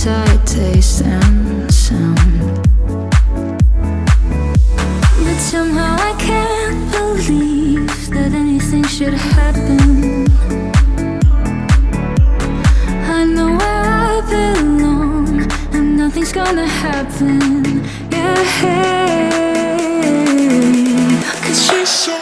sight, taste and sound. But somehow I can't believe that anything should happen. I know where I belong, and nothing's gonna happen. Yeah, 'cause she's so